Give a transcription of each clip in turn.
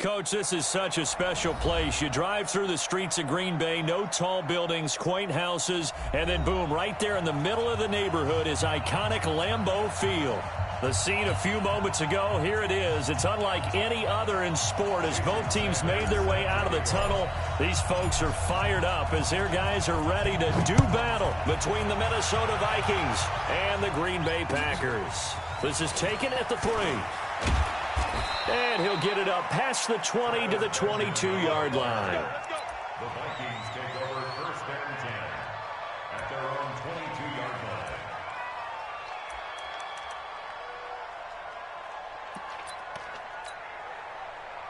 Coach, this is such a special place. You drive through the streets of Green Bay, no tall buildings, quaint houses, and then boom, right there in the middle of the neighborhood is iconic Lambeau Field. The scene a few moments ago, here it is. It's unlike any other in sport as both teams made their way out of the tunnel. These folks are fired up as their guys are ready to do battle between the Minnesota Vikings and the Green Bay Packers. This is taken at the 3. And he'll get it up past the 20 to the 22-yard line. The Vikings take over first and 10 at their own 22-yard line.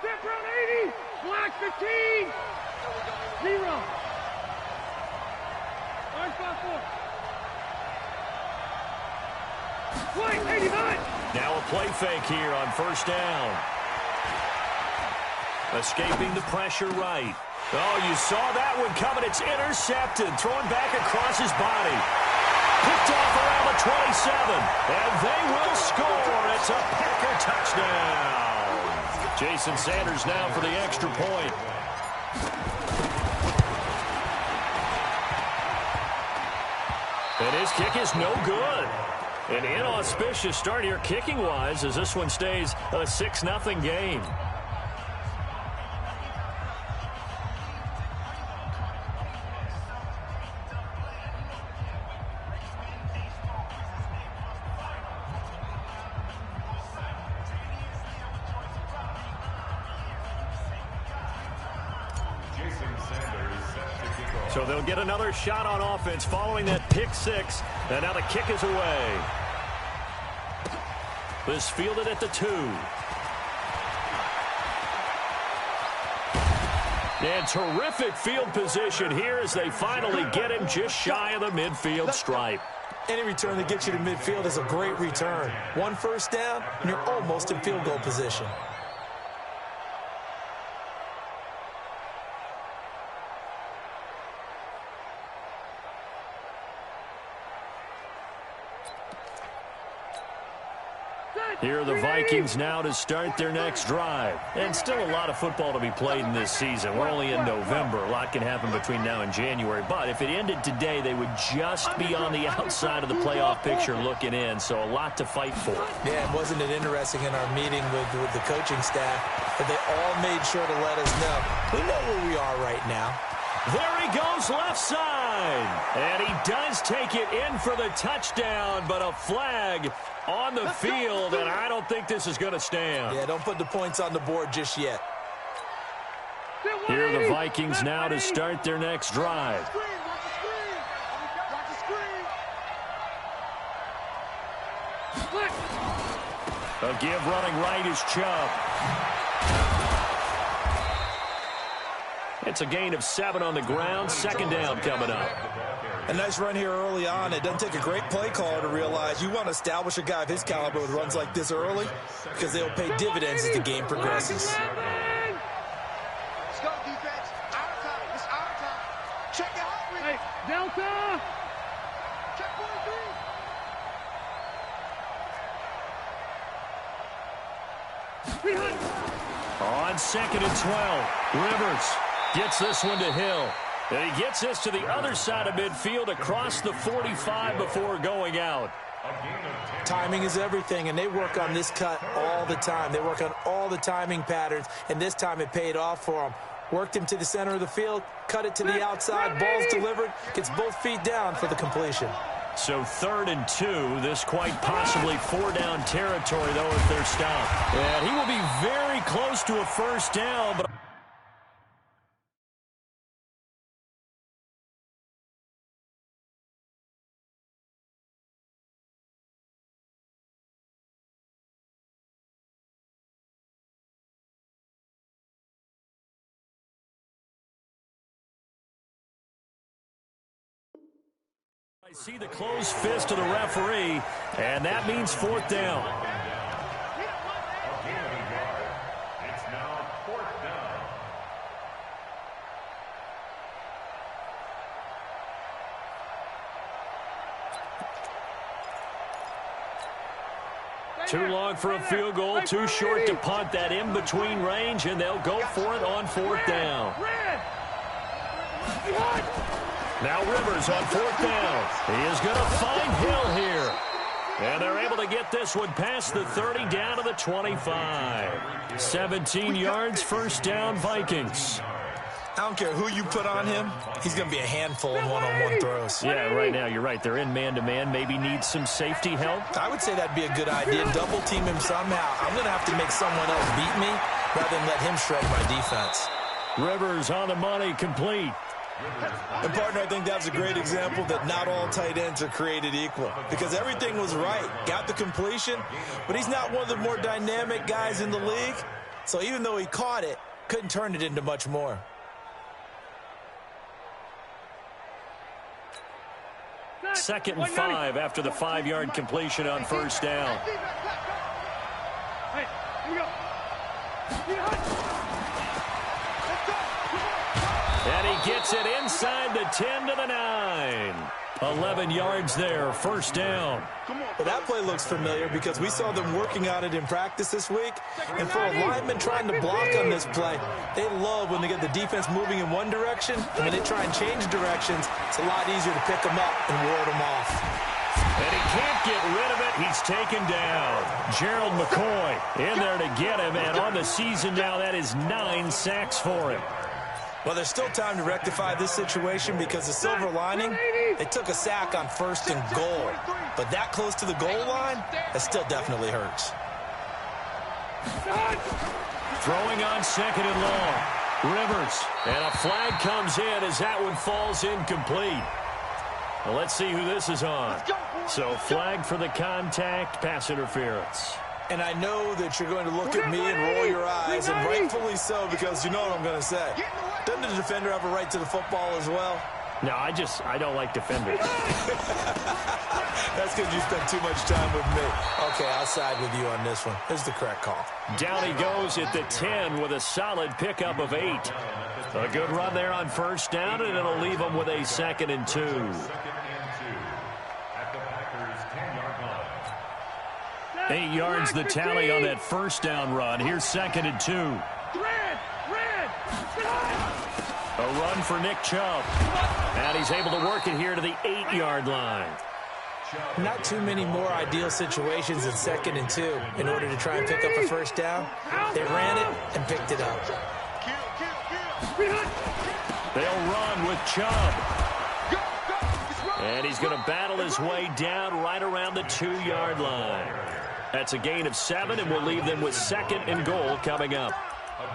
Step round 80, black 15, 0. Orange 5-4. White 89. Now a play fake here on first down. Escaping the pressure right. Oh, you saw that one coming. It's intercepted. Thrown back across his body. Picked off around the 27. And they will score. It's a Packer touchdown. Jason Sanders now for the extra point. And his kick is no good. An inauspicious start here kicking-wise as this one stays a 6-0 game. So they'll get another shot on offense following that pick 6. And now the kick is away. This fielded at the 2. And terrific field position here as they finally get him just shy of the midfield stripe. Any return that gets you to midfield is a great return. One first down, and you're almost in field goal position. Here are the Vikings now to start their next drive. And still a lot of football to be played in this season. We're only in November. A lot can happen between now and January. But if it ended today, they would just be on the outside of the playoff picture looking in. So a lot to fight for. Yeah, and wasn't it interesting in our meeting with the coaching staff that they all made sure to let us know. We know where we are right now. There he goes left side. And he does take it in for the touchdown, but a flag on the field, and I don't think this is going to stand. Yeah, don't put the points on the board just yet. Here are the Vikings now to start their next drive. A give running right is Chubb. It's a gain of 7 on the ground. Second down coming up. A nice run here early on. It doesn't take a great play caller to realize you want to establish a guy of his caliber with runs like this early because they'll pay dividends as the game progresses. Let's go, defense. Our time. It's our time. Check it out. Hey, Delta. Check 43. On 2nd and 12, Rivers gets this one to Hill. And he gets this to the other side of midfield across the 45 before going out. Timing is everything, and they work on this cut all the time. They work on all the timing patterns, and this time it paid off for them. Worked him to the center of the field, cut it to the outside, ball's delivered, gets both feet down for the completion. So 3rd and 2, this quite possibly 4-down territory, though, if they're stopped. And he will be very close to a first down, but I see the closed fist of the referee, and that means 4th down. It's now 4th down. Too long for a field goal, too short to punt. That in-between range, and they'll go for it on fourth down. Now Rivers on fourth down. He is going to find Hill here. And they're able to get this one past the 30 down to the 25. 17 yards, first down, Vikings. I don't care who you put on him. He's going to be a handful in one-on-one throws. Yeah, right now, you're right. They're in man-to-man. Maybe needs some safety help. I would say that'd be a good idea. Double-team him somehow. I'm going to have to make someone else beat me rather than let him shred my defense. Rivers on the money, complete. And, partner, I think that was a great example that not all tight ends are created equal because everything was right. Got the completion, but he's not one of the more dynamic guys in the league. So even though he caught it, couldn't turn it into much more. Second and 5 after the 5-yard completion on first down. Hey, here we go. And he gets it inside the 10 to the 9. 11 yards there, first down. Well, that play looks familiar because we saw them working on it in practice this week. And for a lineman trying to block on this play, they love when they get the defense moving in one direction. And when they try and change directions, it's a lot easier to pick them up and ward them off. And he can't get rid of it. He's taken down. Gerald McCoy in there to get him. And on the season now, that is 9 sacks for him. Well, there's still time to rectify this situation because the silver lining, they took a sack on first and goal. But that close to the goal line, that still definitely hurts. Throwing on second and long. Rivers. And a flag comes in as that one falls incomplete. Well, let's see who this is on. So flag for the contact, pass interference. And I know that you're going to look at me and roll your eyes, and rightfully so, because you know what I'm going to say. Doesn't the defender have a right to the football as well? No, I don't like defenders. That's because you spent too much time with me. Okay, I'll side with you on this one. This is the correct call. Down he goes at the 10 with a solid pickup of 8. A good run there on first down, and it'll leave him with a 2nd and 2. At the Packers' 10-yard line. 8 yards the tally on that first down run. Here's 2nd and 2. A run for Nick Chubb. And he's able to work it here to the 8-yard line. Not too many more ideal situations in 2nd and 2 in order to try and pick up a first down. They ran it and picked it up. They'll run with Chubb. And he's going to battle his way down right around the 2-yard line. That's a gain of 7, and we'll leave them with 2nd and goal coming up.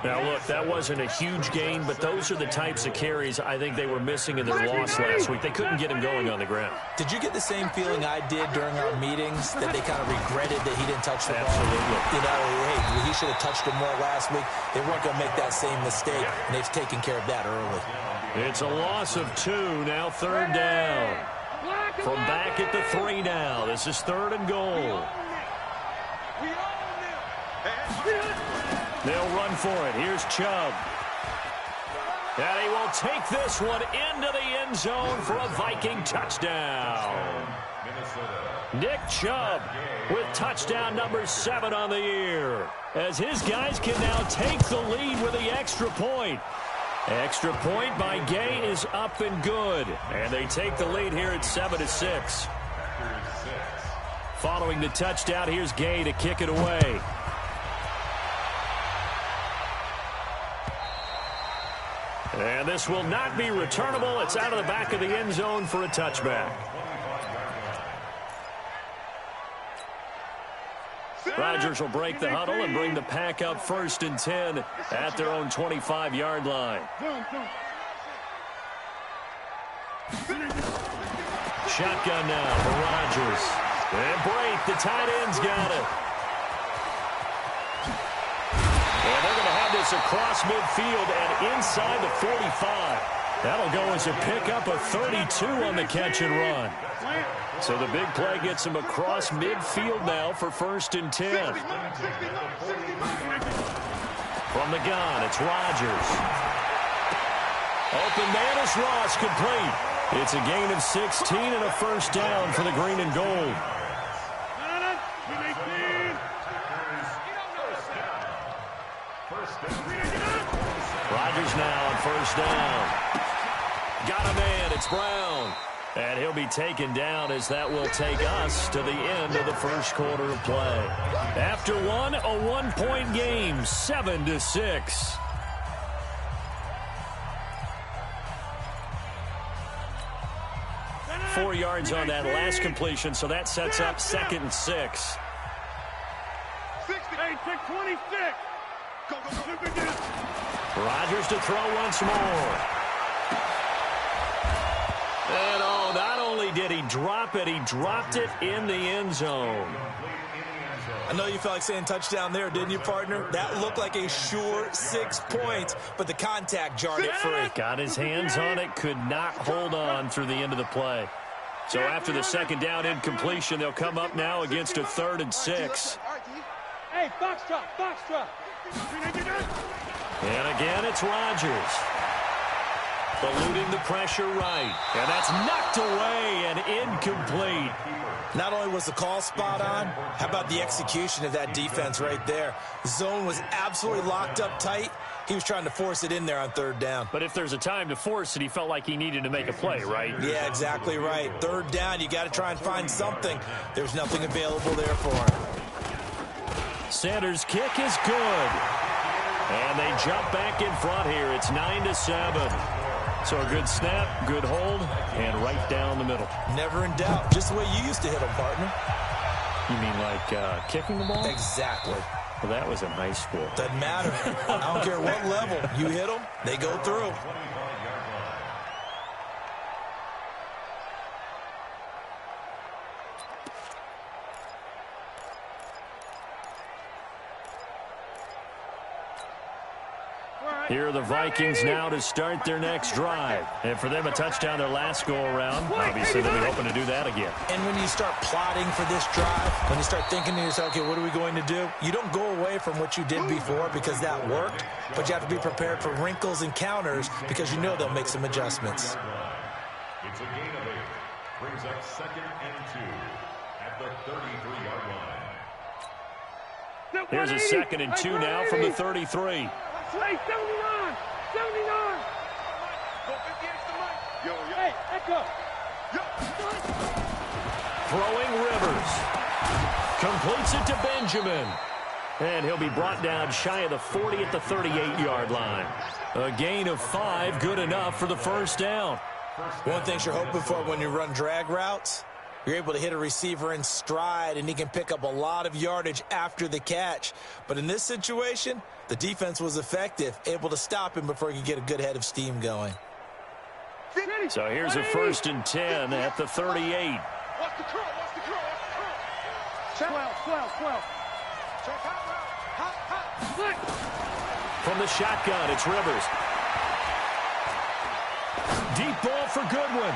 Now, look, that wasn't a huge gain, but those are the types of carries I think they were missing in their loss last week. They couldn't get him going on the ground. Did you get the same feeling I did during our meetings, that they kind of regretted that he didn't touch the ball? Absolutely. You know, hey, he should have touched him more last week. They weren't going to make that same mistake, and they've taken care of that early. It's a loss of 2, now 3rd down. From back at the 3 now. This is 3rd and goal. They'll run for it. Here's Chubb. And he will take this one into the end zone for a Viking touchdown. Nick Chubb with touchdown number 7 on the year, as his guys can now take the lead with the extra point. Extra point by Gay is up and good, and they take the lead here at 7-6. Following the touchdown, here's Gay to kick it away. And this will not be returnable. It's out of the back of the end zone for a touchback. Rodgers will break the huddle and bring the pack up 1st and 10 at their own 25-yard line. Shotgun now for Rodgers. And Brate, the tight end's got it. And they're going to have this across midfield and inside the 45. That'll go as a pickup of 32 on the catch and run. So the big play gets him across midfield now for 1st and 10. From the gun, it's Rodgers. Open man is Ross, complete. It's a gain of 16 and a 1st down for the green and gold. now on first down. Got a man. It's Brown. And he'll be taken down as that will take us to the end of the first quarter of play. After one, a one-point game, 7-6. Four yards on that last completion, so that sets up 2nd and 6. 26. Go. Rodgers to throw once more. And not only did he drop it, he dropped it in the end zone. I know you felt like saying touchdown there, didn't you, partner? That looked like a sure 6 points, but the contact jarred it free. Got his hands on it, could not hold on through the end of the play. So after the 2nd down incompletion, they'll come up now against a 3rd and 6. Hey, box drop. And again, it's Rodgers. Eluding the pressure right. And that's knocked away and incomplete. Not only was the call spot on, how about the execution of that defense right there? The zone was absolutely locked up tight. He was trying to force it in there on 3rd down. But if there's a time to force it, he felt like he needed to make a play, right? Yeah, exactly right. 3rd down, you got to try and find something. There's nothing available there for him. Sanders' kick is good. And they jump back in front here. It's 9-7. So a good snap, good hold, and right down the middle. Never in doubt. Just the way you used to hit them, partner. You mean like kicking the ball? Exactly. Well, that was in high school. Doesn't matter. I don't care what level. You hit them, they go through. Here are the Vikings now to start their next drive. And for them, a touchdown their last go-around. Obviously, they'll be hoping to do that again. And when you start plotting for this drive, when you start thinking to yourself, okay, what are we going to do? You don't go away from what you did before because that worked, but you have to be prepared for wrinkles and counters because you know they'll make some adjustments. It's a gain of 8. Brings up 2nd and 2 at the 33-yard line. Here's a 2nd and 2 now from the 33. Hey, 79! Hey, echo! Throwing Rivers. Completes it to Benjamin. And he'll be brought down shy of the 40 at the 38-yard line. A gain of 5, good enough for the first down. One thing you're hoping for when you run drag routes, you're able to hit a receiver in stride, and he can pick up a lot of yardage after the catch. But in this situation, the defense was effective, able to stop him before he could get a good head of steam going. So here's a 1st and 10 at the 38. What's the curl? 12. Check out route. From the shotgun, it's Rivers. Deep ball for Goodwin.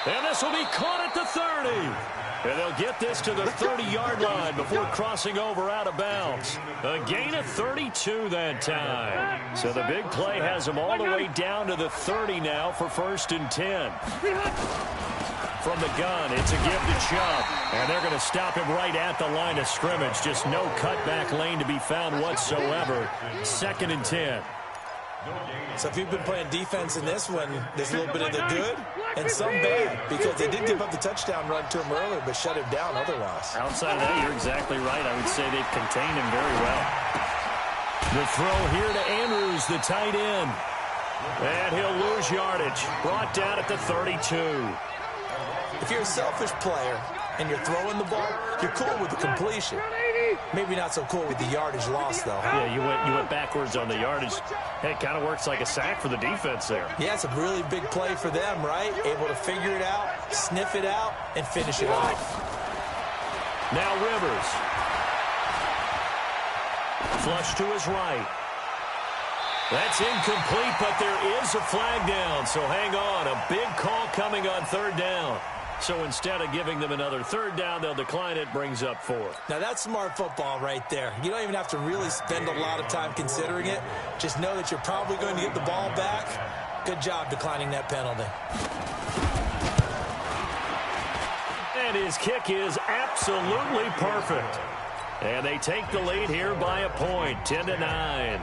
And this will be caught at the 30. And they'll get this to the 30-yard line before crossing over out of bounds. A gain of 32 that time. So the big play has them all the way down to the 30 now for 1st and 10. From the gun, it's a give to Chubb. And they're going to stop him right at the line of scrimmage. Just no cutback lane to be found whatsoever. 2nd and 10. So if you've been playing defense in this one, there's a little bit of the good and some bad, because they did give up the touchdown run to him earlier, but shut him down otherwise. Outside of that, you're exactly right. I would say they've contained him very well. The throw here to Andrews, the tight end. And he'll lose yardage. Brought down at the 32. If you're a selfish player and you're throwing the ball, you're cool with the completion. Maybe not so cool with the yardage loss, though. Yeah, you went backwards on the yardage. Hey, it kind of works like a sack for the defense there. Yeah, it's a really big play for them, right? Able to figure it out, sniff it out, and finish it off. Now Rivers. Flush to his right. That's incomplete, but there is a flag down, so hang on. A big call coming on 3rd down. So instead of giving them another 3rd down, they'll decline it, brings up 4. Now that's smart football right there. You don't even have to really spend a lot of time considering it. Just know that you're probably going to get the ball back. Good job declining that penalty. And his kick is absolutely perfect. And they take the lead here by a point, 10-9.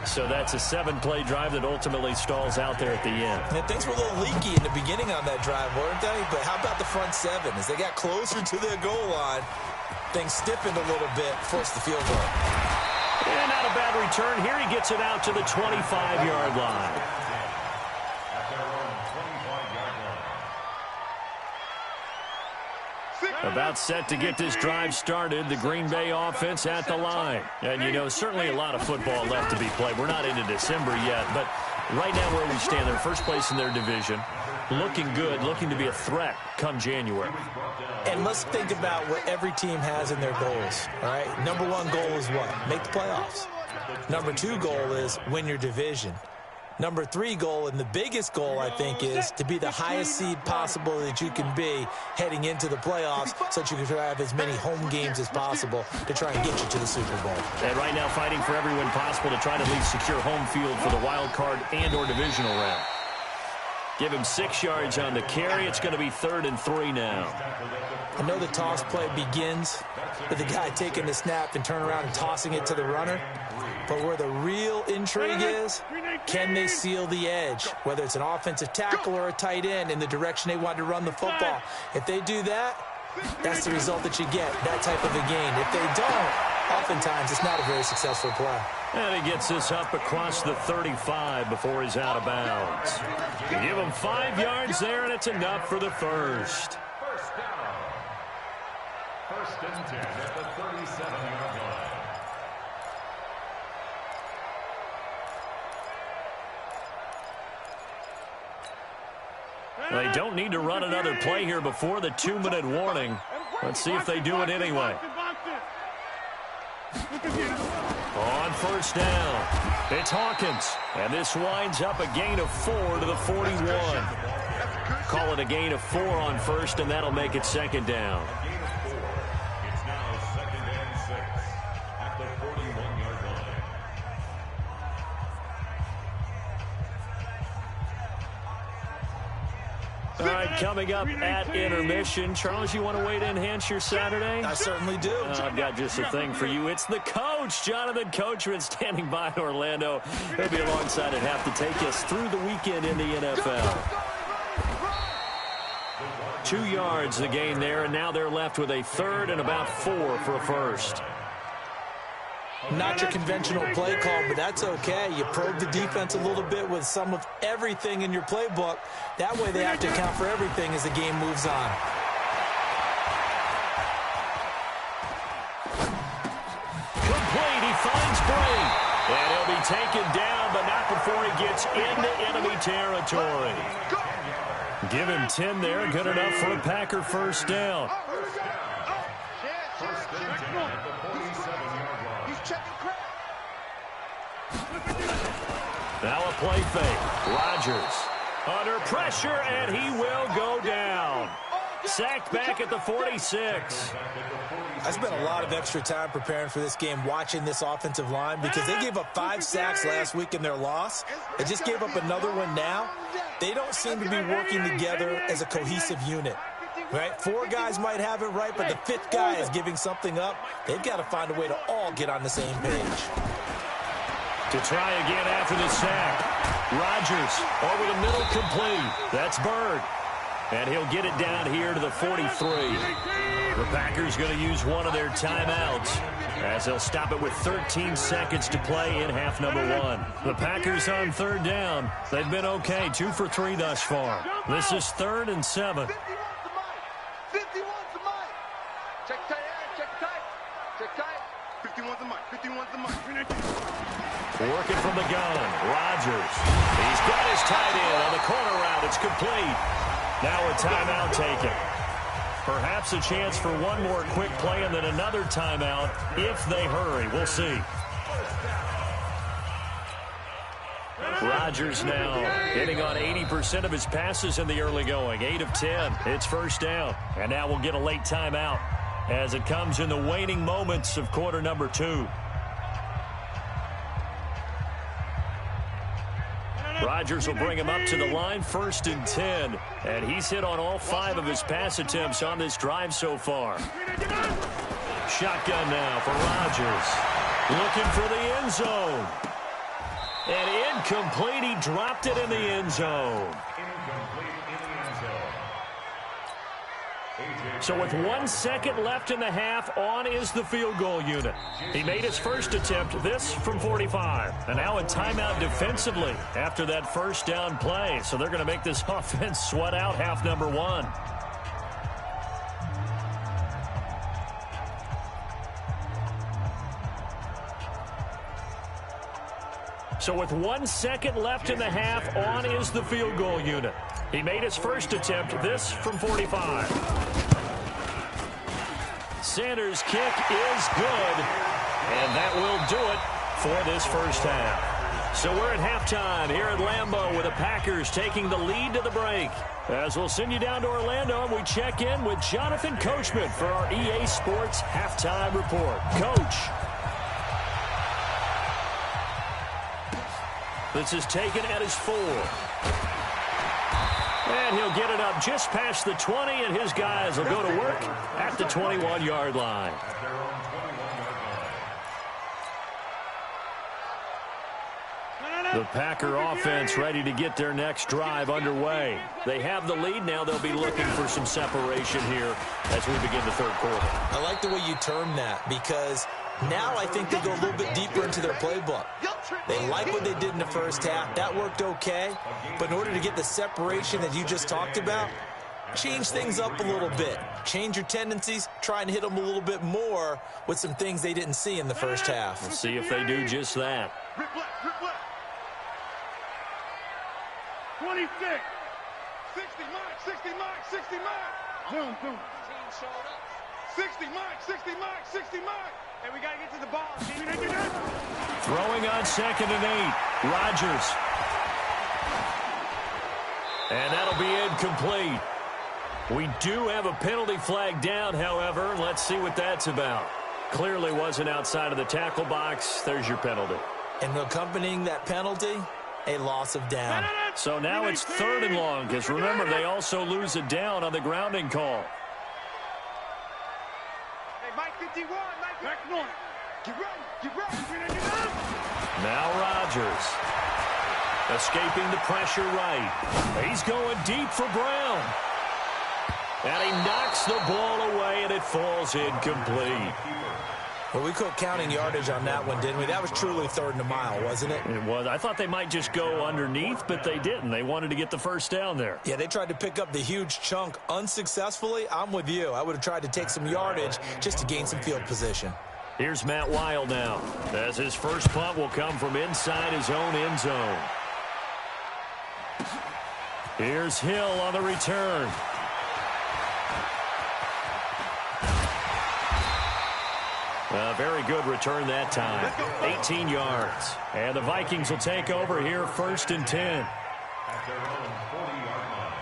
So that's a 7-play drive that ultimately stalls out there at the end. And things were a little leaky in the beginning on that drive, weren't they? But how about the front seven? As they got closer to their goal line, things stiffened a little bit, forced the field goal. And not a bad return. Here he gets it out to the 25-yard line. About set to get this drive started, the Green Bay offense at the line. And, you know, certainly a lot of football left to be played. We're not into December yet, but right now where we stand, they're first place in their division. Looking good, looking to be a threat come January. And let's think about what every team has in their goals, all right? Number one goal is what? Make the playoffs. Number two goal is win your division. Number three goal, and the biggest goal, I think, is to be the highest seed possible that you can be heading into the playoffs so that you can have as many home games as possible to try and get you to the Super Bowl. And right now fighting for every win possible to try to at least secure home field for the wild card and or divisional round. Give him 6 yards on the carry. It's going to be 3rd and 3 now. I know the toss play begins with the guy taking the snap and turn around and tossing it to the runner. But where the real intrigue is, can they seal the edge? Whether it's an offensive tackle or a tight end in the direction they want to run the football. If they do that, that's the result that you get, that type of a gain. If they don't, oftentimes it's not a very successful play. And he gets this up across the 35 before he's out of bounds. You give him 5 yards there, and it's enough for the first. First down. 1st and 10 at the 37-yard line. They don't need to run another play here before the 2-minute warning. Let's see if they do it anyway. On first down, it's Hawkins. And this winds up a gain of 4 to the 41. Call it a gain of 4 on first, and that'll make it 2nd down. It's now 2nd and 6 at the 41-yard line. All right, coming up at intermission. Charles, you want to wait to enhance your Saturday? I certainly do. I've got just a thing for you. It's the coach, Jonathan Coachman, standing by in Orlando. He'll be alongside at half to take us through the weekend in the NFL. 2 yards the gain there, and now they're left with a 3rd and about 4 for a first. Not your conventional play call, but that's okay. You probe the defense a little bit with some of everything in your playbook. That way they have to account for everything as the game moves on. Complete. He finds Bray. And he'll be taken down, but not before he gets into enemy territory. Give him 10 there. Good enough for a Packer first down. First and 10 at the 47-yard line. He's checking crap. Now a play fake. Rodgers under pressure, and he will go down. Sacked back at the 46. I spent a lot of extra time preparing for this game, watching this offensive line, because they gave up 5 sacks last week in their loss. They just gave up another one now. They don't seem to be working together as a cohesive unit. Right? 4 guys might have it right, but the 5th guy is giving something up. They've got to find a way to all get on the same page. To try again after the sack. Rodgers over the middle, complete. That's Bird. And he'll get it down here to the 43. The Packers going to use one of their timeouts as they'll stop it with 13 seconds to play in half number 1. The Packers on 3rd down. They've been okay, 2 for 3 thus far. This is 3rd and 7. 51's the mic. Check tight, check tight. Check tight. 51's the mic. 51's the mic. Working from the gun. Rodgers. He's got his tight end on the corner route. It's complete. Now a timeout taken. Perhaps a chance for one more quick play and then another timeout if they hurry. We'll see. Rodgers now hitting on 80% of his passes in the early going. 8 of 10. It's first down. And now we'll get a late timeout as it comes in the waning moments of quarter number 2. Rodgers will bring him up to the line, 1st and 10. And he's hit on all 5 of his pass attempts on this drive so far. Shotgun now for Rodgers. Looking for the end zone. And incomplete. He dropped it in the end zone. So with 1 second left in the half, on is the field goal unit. He made his first attempt, this from 45. And now a timeout defensively after that first down play. So they're going to make this offense sweat out half number one. So with 1 second left in the half, on is the field goal unit. He made his first attempt, this from 45. Sanders' kick is good, and that will do it for this first half. So we're at halftime here at Lambeau with the Packers taking the lead to the break. As we'll send you down to Orlando, and we check in with Jonathan Coachman for our EA Sports Halftime Report. Coach. This is taken at his 4. And he'll get it up just past the 20, and his guys will go to work at the 21-yard line. The Packer offense ready to get their next drive underway. They have the lead. Now they'll be looking for some separation here as we begin the third quarter. I like the way you term that, because now I think they go a little bit deeper into their playbook. They like what they did in the first half. That worked okay. But in order to get the separation that you just talked about, change things up a little bit. Change your tendencies. Try and hit them a little bit more with some things they didn't see in the first half. We'll see if they do just that. 26. 60 Mike, 60 Mike, 60 Mike. Zoom. 60 Mike, 60 Mike, 60 Mike. Hey, we got to get to the ball. Throwing on 2nd and 8. Rodgers. And that'll be incomplete. We do have a penalty flag down, however. Let's see what that's about. Clearly wasn't outside of the tackle box. There's your penalty. And accompanying that penalty, a loss of down. So now it's 3rd and long, because remember, they also lose a down on the grounding call. Hey, Mike 51, Mike back north. Get ready. Now Rodgers. Escaping the pressure right. He's going deep for Brown. And he knocks the ball away, and it falls incomplete. Well, we quit counting yardage on that one, didn't we? That was truly 3rd and a mile, wasn't it? It was. I thought they might just go underneath, but they didn't. They wanted to get the first down there. Yeah, they tried to pick up the huge chunk unsuccessfully. I'm with you. I would have tried to take some yardage just to gain some field position. Here's Matt Weil now, as his first punt will come from inside his own end zone. Here's Hill on the return. A very good return that time. 18 yards. And the Vikings will take over here 1st and 10. At their own 40-yard line.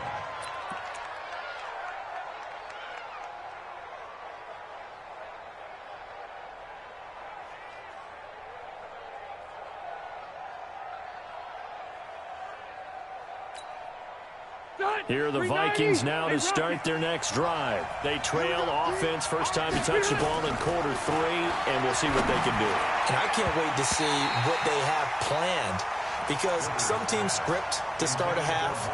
Here are the Vikings now to start their next drive. They trail offense, first time to touch the ball in quarter 3, and we'll see what they can do. And I can't wait to see what they have planned, because some teams script to start a half.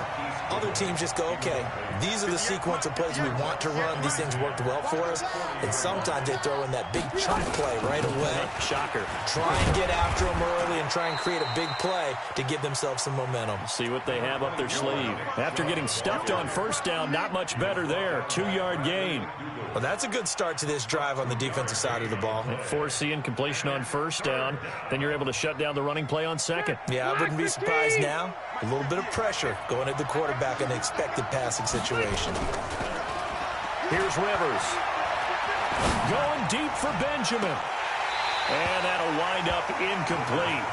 Other teams just go, okay, these are the sequence of plays we want to run. These things worked well for us. And sometimes they throw in that big chunk play right away. Shocker. Try and get after them early and try and create a big play to give themselves some momentum. See what they have up their sleeve. After getting stuffed on first down, not much better there. 2-yard gain. Well, that's a good start to this drive on the defensive side of the ball. Force the incompletion on first down. Then you're able to shut down the running play on 2nd. Yeah, I wouldn't be surprised now. A little bit of pressure going at the quarterback in an expected passing situation. Here's Rivers. Going deep for Benjamin. And that'll wind up incomplete.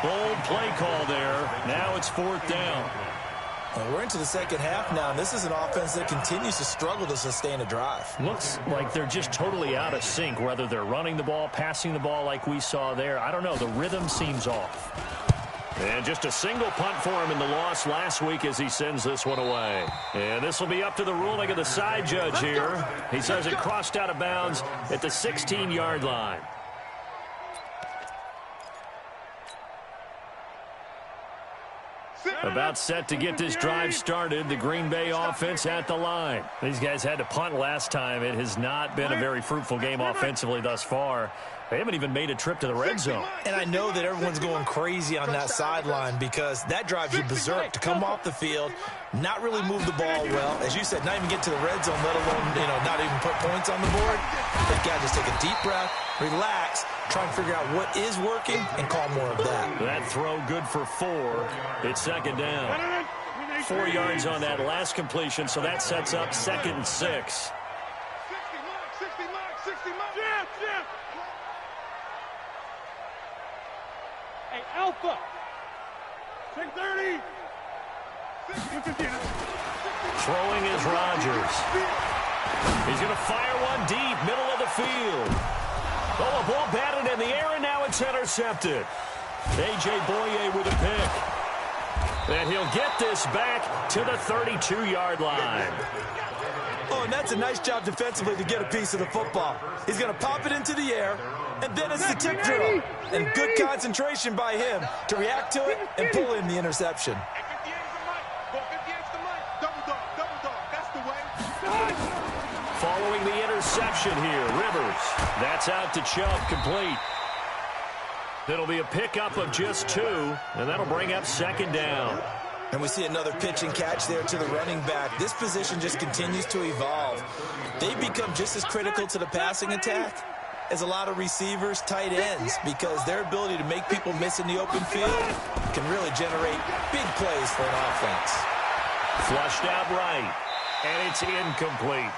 Bold play call there. Now it's 4th down. Well, we're into the second half now, and this is an offense that continues to struggle to sustain a drive. Looks like they're just totally out of sync, whether they're running the ball, passing the ball like we saw there. I don't know. The rhythm seems off. And just a single punt for him in the loss last week as he sends this one away. And this will be up to the ruling of the side judge here. He says it crossed out of bounds at the 16-yard line. About set to get this drive started. The Green Bay offense at the line. These guys had to punt last time. It has not been a very fruitful game offensively thus far. They haven't even made a trip to the red zone. And I know that everyone's going crazy on that sideline because that drives you berserk to come off the field, not really move the ball well. As you said, not even get to the red zone, let alone, not even put points on the board. That guy just take a deep breath, relax, try and figure out what is working and call more of that. That throw good for 4. It's second down. 4 yards on that last completion, so that sets up 2nd and 6. 60 mark. Jam. Hey, Alpha. 630. Throwing is Rodgers. He's going to fire one deep, middle of the field. Oh, a ball batted in the air, and now it's intercepted. A.J. Boye with a pick. And he'll get this back to the 32-yard line. Oh, and that's a nice job defensively to get a piece of the football. He's going to pop it into the air, and then it's the tip drill. And good concentration by him to react to it and pull in the interception. Following the interception here, Rivers. That's out to Chubb, complete. It'll be a pickup of just 2, and that'll bring up 2nd down. And we see another pitch and catch there to the running back. This position just continues to evolve. They become just as critical to the passing attack as a lot of receivers, tight ends, because their ability to make people miss in the open field can really generate big plays for an offense. Flushed out right, and it's incomplete.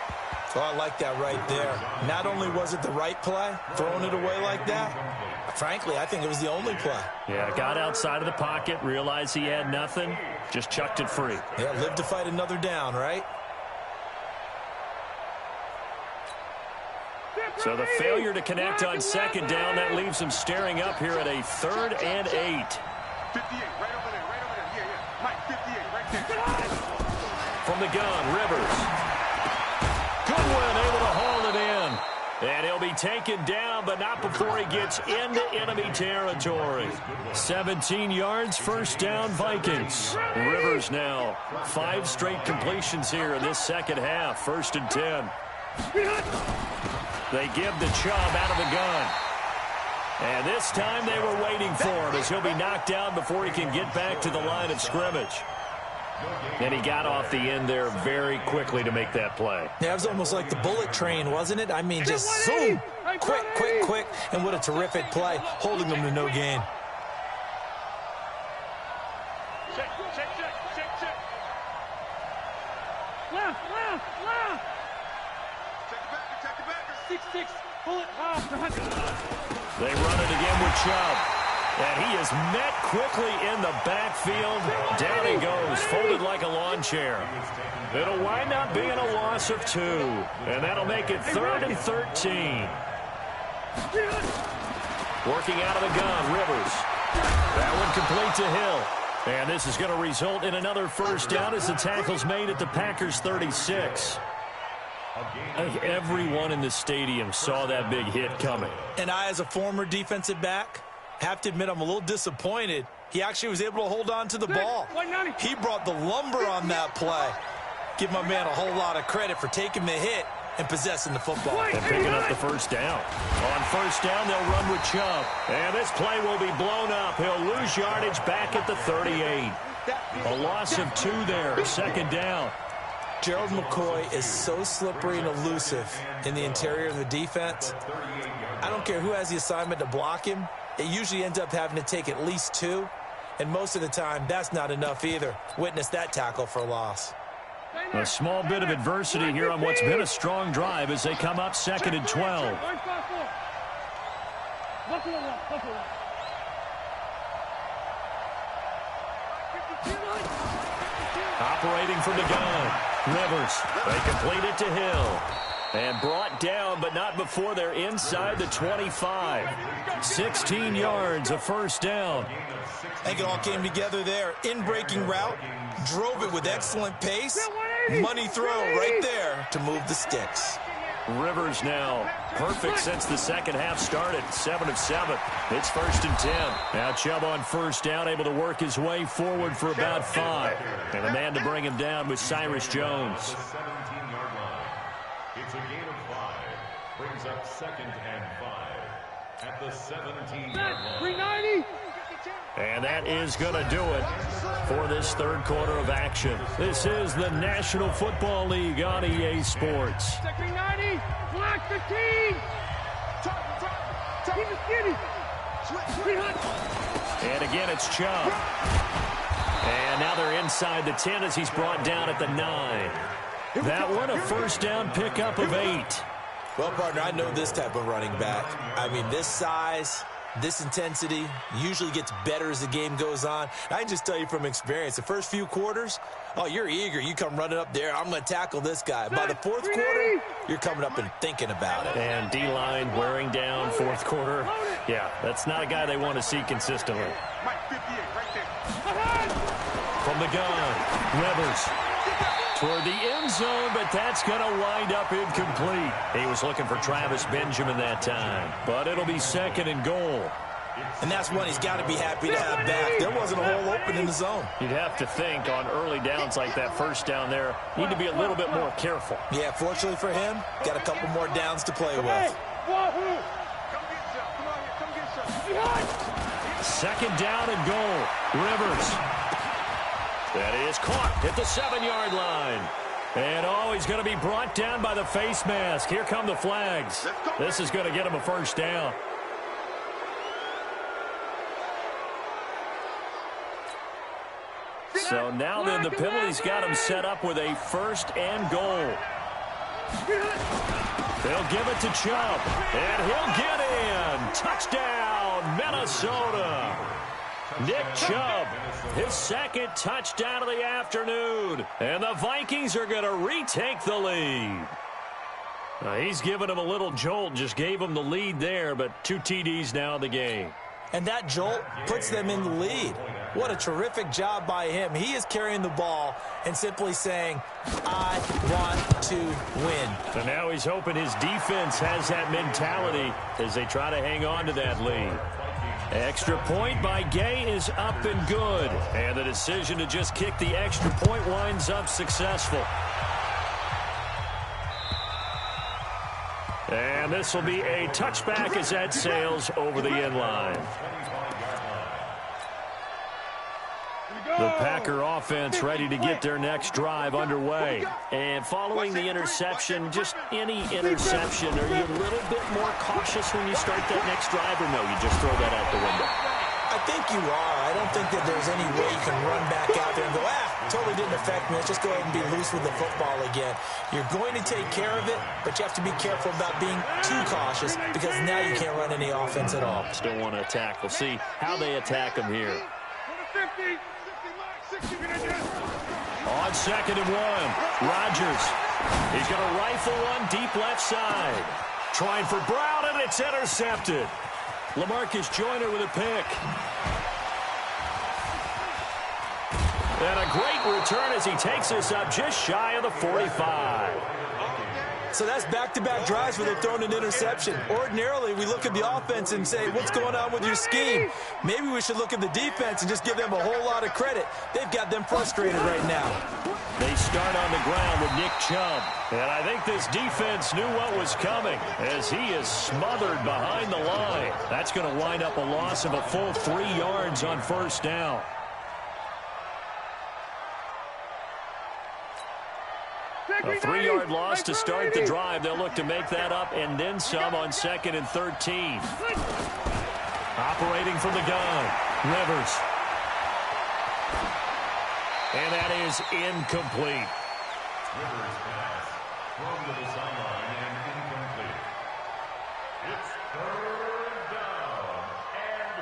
Oh, I like that right there. Not only was it the right play, throwing it away like that, frankly, I think it was the only play. Yeah, got outside of the pocket, realized he had nothing, just chucked it free. Yeah, live to fight another down, right? So the failure to connect on 2nd down, that leaves him staring up here at a 3rd and 8. 58, right over there. Yeah. Mike, 58, right there. From the gun, Rivers. Goodwin able to haul it in. And he'll be taken down, but not before he gets into enemy territory. 17 yards, 1st down, Vikings. Rivers now 5 straight completions here in this second half. 1st and 10. They give the Chubb out of the gun. And this time they were waiting for him as he'll be knocked down before he can get back to the line of scrimmage. And he got off the end there very quickly to make that play. Yeah, it was almost like the bullet train, wasn't it? I mean, just zoom, quick, and what a terrific play, holding them to no gain. Check. Left. Check the backer. 6-6. Bullet half. They run it again with Chubb. And he is met quickly in the backfield. Down he goes, folded like a lawn chair. It'll wind up being a loss of 2. And that'll make it 3rd and 13. Working out of the gun, Rivers. That one complete to Hill. And this is going to result in another 1st down as the tackle's made at the Packers' 36. I think everyone in the stadium saw that big hit coming. And I, as a former defensive back, have to admit I'm a little disappointed. He actually was able to hold on to the ball. He brought the lumber on that play. Give my man a whole lot of credit for taking the hit and possessing the football. And picking up the 1st down. On 1st down, they'll run with Chubb. And this play will be blown up. He'll lose yardage back at the 38. A loss of 2 there, 2nd down. Gerald McCoy is so slippery and elusive in the interior of the defense. I don't care who has the assignment to block him. It usually ends up having to take at least 2. And most of the time, that's not enough either. Witness that tackle for loss. A small bit of adversity here on what's been a strong drive as they come up 2nd and 12. Operating from the gun. Rivers, they complete it to Hill. And brought down, but not before they're inside the 25. 16 yards, a 1st down. I think it all came together there. In-breaking route, drove it with excellent pace. Money throw right there to move the sticks. Rivers now perfect since the second half started. 7 of 7. It's 1st and 10. Now Chubb on first down, able to work his way forward for about 5. And the man to bring him down was Cyrus Jones. The 17-yard line. It's a gain of 5. Brings up 2nd and 5 at the 17-yard line. 390. And that is going to do it for this third quarter of action. This is the National Football League on EA Sports. 390. Block 15. Keep it skinny. 300. And again, it's Chubb. And now they're inside the 10 as he's brought down at the 9. That one, a first down pickup of 8. Well, partner, I know this type of running back. I mean, this size, this intensity usually gets better as the game goes on. I can just tell you from experience, the first few quarters, oh, you're eager. You come running up there, I'm going to tackle this guy. By the fourth quarter, you're coming up and thinking about it. And D-line wearing down fourth quarter. Yeah, that's not a guy they want to see consistently. From the gun, Rivers toward the end zone, but that's going to wind up incomplete. He was looking for Travis Benjamin that time, but it'll be 2nd and goal. And that's one he's got to be happy to have back. There wasn't a hole open in the zone. You'd have to think on early downs like that first down there, need to be a little bit more careful. Yeah, fortunately for him, got a couple more downs to play with. 2nd down and goal. Rivers. That is caught at the 7-yard line. And oh, he's going to be brought down by the face mask. Here come the flags. This is going to get him a first down. So now then the penalty's got him set up with a 1st and goal. They'll give it to Chubb. And he'll get in. Touchdown, Minnesota. Nick Chubb, his 2nd touchdown of the afternoon. And the Vikings are going to retake the lead. He's giving him a little jolt, just gave him the lead there, but 2 TDs now in the game. And that jolt puts them in the lead. What a terrific job by him. He is carrying the ball and simply saying, I want to win. So now he's hoping his defense has that mentality as they try to hang on to that lead. Extra point by Gay is up and good. And the decision to just kick the extra point winds up successful. And this will be a touchback as that sails over the end line. The Packer offense ready to get their next drive underway. And following the interception, just any interception, are you a little bit more cautious when you start that next drive, or no, you just throw that out the window? I think you are. I don't think that there's any way you can run back out there and go, totally didn't affect me. Let's just go ahead and be loose with the football again. You're going to take care of it, but you have to be careful about being too cautious because now you can't run any offense at all. Still want to attack. We'll see how they attack him here. On 2nd and 1, Rodgers. He's going to rifle one deep left side. Trying for Brown, and it's intercepted. LaMarcus Joyner with a pick. And a great return as he takes us up just shy of the 45. So that's back-to-back drives where they're throwing an interception. Ordinarily, we look at the offense and say, what's going on with your scheme? Maybe we should look at the defense and just give them a whole lot of credit. They've got them frustrated right now. They start on the ground with Nick Chubb. And I think this defense knew what was coming as he is smothered behind the line. That's going to wind up a loss of a full 3 yards on first down. A 3-yard loss to start the drive. They'll look to make that up and then some on 2nd and 13. Operating from the gun, Rivers. And that is incomplete. Rivers pass thrown to the sideline and incomplete. It's 3rd down and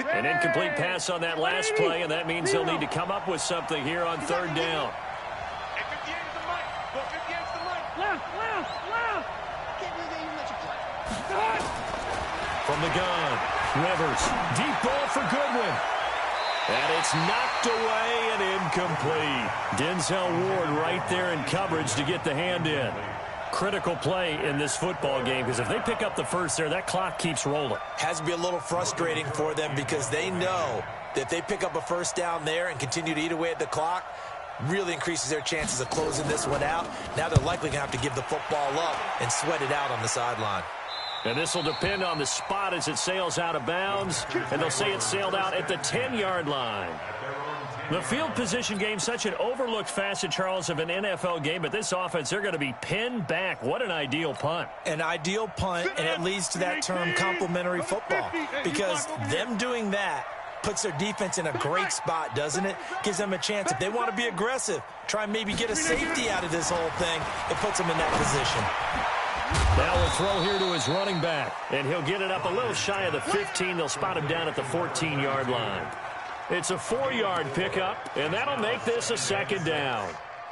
13. An incomplete pass on that last play, and that means they'll need to come up with something here on 3rd down. From the gun, Rivers, deep ball for Goodwin. And it's knocked Poked away and incomplete. Denzel Ward right there in coverage to get the hand in. Critical play in this football game, because if they pick up the first there, that clock keeps rolling. Has to be a little frustrating for them because they know that if they pick up a first down there and continue to eat away at the clock, really increases their chances of closing this one out. Now they're likely going to have to give the football up and sweat it out on the sideline. And this will depend on the spot as it sails out of bounds, and they'll say it sailed out at the 10-yard line. The field position game, such an overlooked facet, Charles, of an NFL game, but this offense, they're going to be pinned back. What an ideal punt. An ideal punt, and it leads to that term complementary football, because them doing that puts their defense in a great spot, doesn't it? Gives them a chance. If they want to be aggressive, try and maybe get a safety out of this whole thing, it puts them in that position. Now we'll throw here to his running back, and he'll get it up a little shy of the 15. They'll spot him down at the 14-yard line. It's a 4-yard pickup, and that'll make this a second down.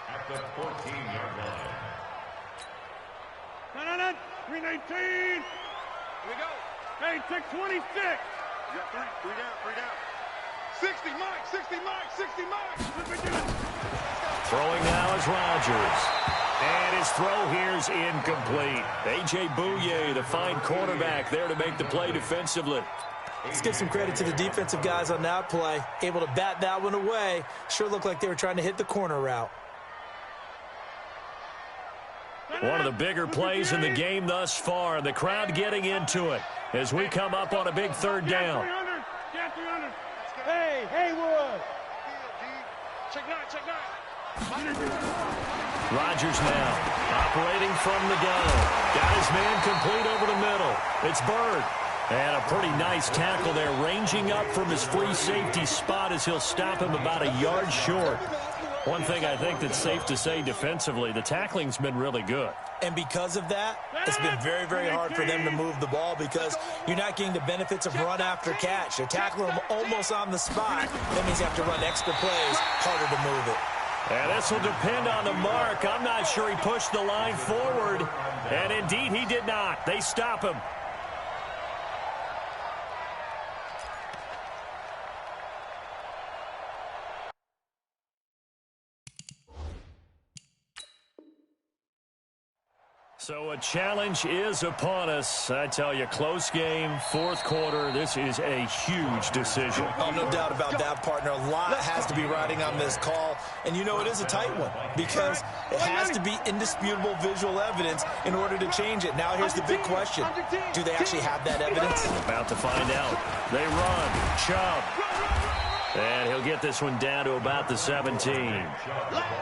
At the 14-yard line. 319. Here we go. Hey, take 26. You got three down. 60, Mike, 60, Mike, 60, Mike. Throwing now is Rodgers. And his throw here is incomplete. A.J. Bouye, the fine cornerback, there to make the play defensively. Let's give some credit to the defensive guys on that play. Able to bat that one away. Sure looked like they were trying to hit the corner route. One of the bigger plays in the game thus far. The crowd getting into it as we come up on a big third down. Get 300. Hey, Haywood. Check nine. Rodgers now operating from the gun. Got his man complete over the middle. It's Bird. And a pretty nice tackle there, ranging up from his free safety spot as he'll stop him about a yard short. One thing I think that's safe to say defensively, the tackling's been really good. And because of that, it's been very, very hard for them to move the ball because you're not getting the benefits of run after catch. They're tackling him almost on the spot. That means you have to run extra plays, harder to move it. And this will depend on the mark. I'm not sure he pushed the line forward. And indeed, he did not. They stop him. So a challenge is upon us. I tell you, close game, fourth quarter. This is a huge decision. Oh, no doubt about that, partner. A lot has to be riding on this call. And you know it is a tight one because it has to be indisputable visual evidence in order to change it. Now here's the big question. Do they actually have that evidence? About to find out. They run. Chubb. And he'll get this one down to about the 17.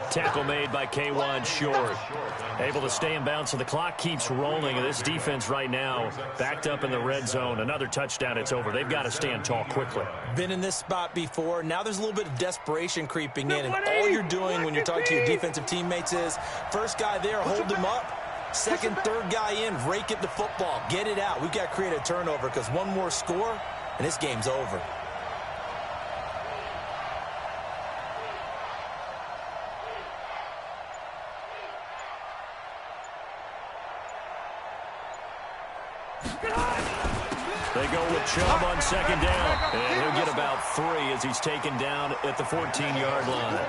Tackle made by K'Wan Short. Able to stay in bounds, so the clock keeps rolling. And this defense right now backed up in the red zone. Another touchdown, it's over. They've got to stand tall quickly. Been in this spot before. Now there's a little bit of desperation creeping in. And all you're doing when you're talking to your defensive teammates is, first guy there, hold him up. Second, third guy in, rake at the football. Get it out. We've got to create a turnover because one more score, and this game's over. They go with Chubb on second down. And he'll get about 3 as he's taken down at the 14-yard line.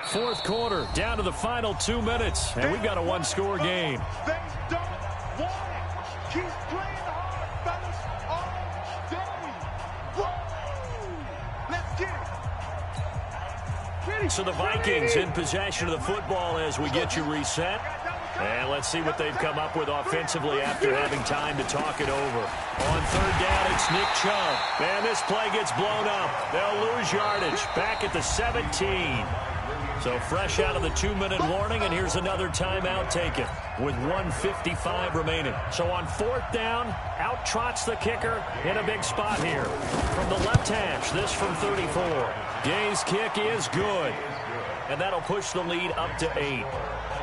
Fourth quarter, down to the final 2 minutes. And we've got a one-score game. They don't want it. Keep playing hard, fellas, all day. Woo! Let's get it. So the Vikings in possession of the football as we get you reset. And let's see what they've come up with offensively after having time to talk it over. On third down, it's Nick Chubb. And this play gets blown up. They'll lose yardage back at the 17. So fresh out of the 2-minute warning, and here's another timeout taken with 1:55 remaining. So on fourth down, out trots the kicker in a big spot here. From the left hash, this from 34. Gay's kick is good, and that'll push the lead up to 8.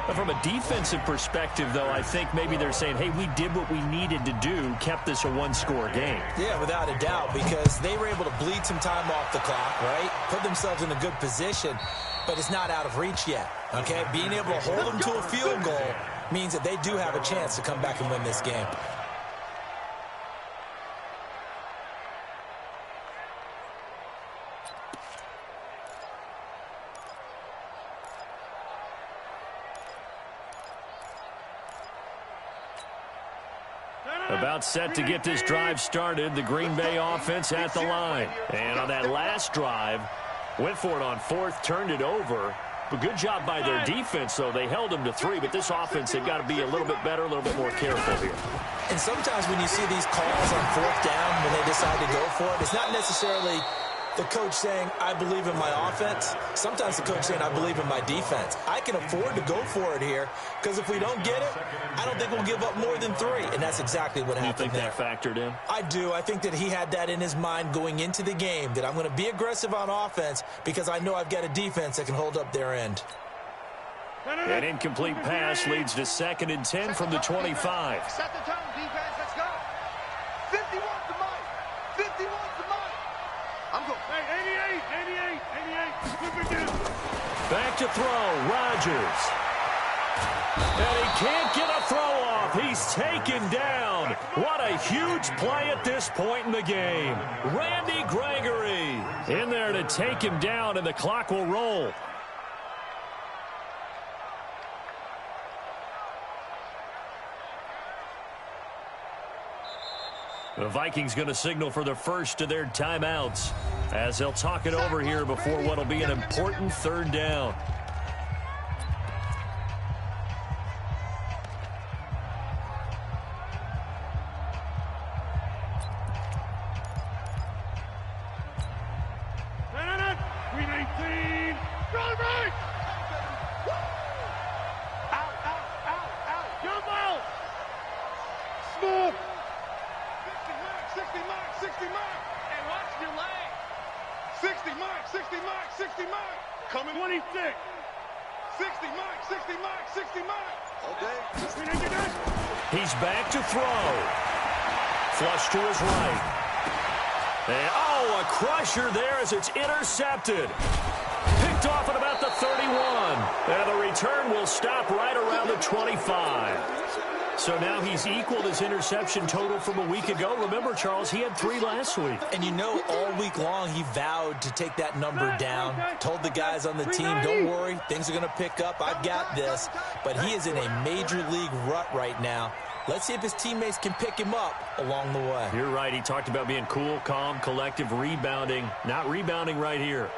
But from a defensive perspective, though, I think maybe they're saying, hey, we did what we needed to do, kept this a one-score game. Yeah, without a doubt, because they were able to bleed some time off the clock, right? Put themselves in a good position, but it's not out of reach yet, okay? Being able to hold them to a field goal means that they do have a chance to come back and win this game. About set to get this drive started, the Green Bay offense at the line. And on that last drive, went for it on fourth, turned it over. But good job by their defense, though. They held them to 3, but this offense, they've got to be a little bit better, a little bit more careful here. And sometimes when you see these calls on fourth down, when they decide to go for it, it's not necessarily the coach saying, I believe in my offense. Sometimes the coach saying, I believe in my defense. I can afford to go for it here because if we don't get it, I don't think we'll give up more than 3. And that's exactly what happened there. You think that factored in? I do. I think that he had that in his mind going into the game, that I'm going to be aggressive on offense because I know I've got a defense that can hold up their end. An incomplete pass leads to 2nd and 10 from the 25. Set the tone, defense. Let's go. 51 to Mike. 51 to Mike. I'm going. Hey, 88. Flip it down. Back to throw, Rodgers. And he can't get a throw off. He's taken down. What a huge play at this point in the game. Randy Gregory in there to take him down, and the clock will roll. The Vikings going to signal for the first of their timeouts as they'll talk it over here before what will be an important 3rd down. No. 319. Go right. Out. Jump out. Smooth. 60 Mike. And watch your leg. 60 Mike. Coming 26. 60 Mike. Okay. He's back to throw. Flush to his right. And, a crusher there as it's intercepted. Picked off at about the 31. And the return will stop right around the 25. So now he's equaled his interception total from a week ago. Remember, Charles, he had 3 last week. And you know, all week long, he vowed to take that number down. Told the guys on the team, don't worry, things are going to pick up. I've got this. But he is in a major league rut right now. Let's see if his teammates can pick him up along the way. You're right. He talked about being cool, calm, collective, rebounding. Not rebounding right here.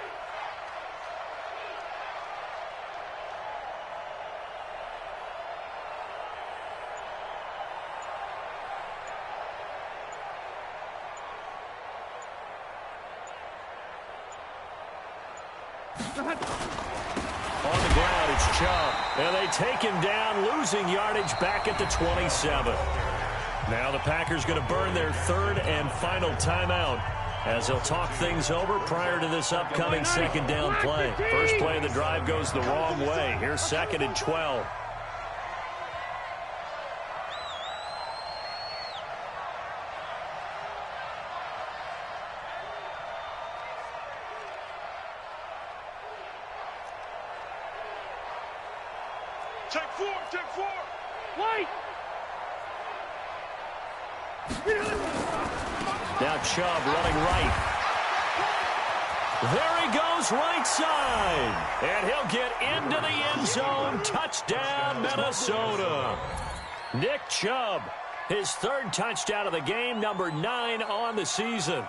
On the ground, it's Chubb. And they take him down, losing yardage back at the 27. Now the Packers going to burn their 3rd and final timeout as they'll talk things over prior to this upcoming 2nd down play. First play of the drive goes the wrong way. Here's 2nd and 12. Check 4. Wait. Now Chubb running right. There he goes, right side. And he'll get into the end zone. Touchdown, Minnesota. Nick Chubb, his 3rd touchdown of the game, number 9 on the season.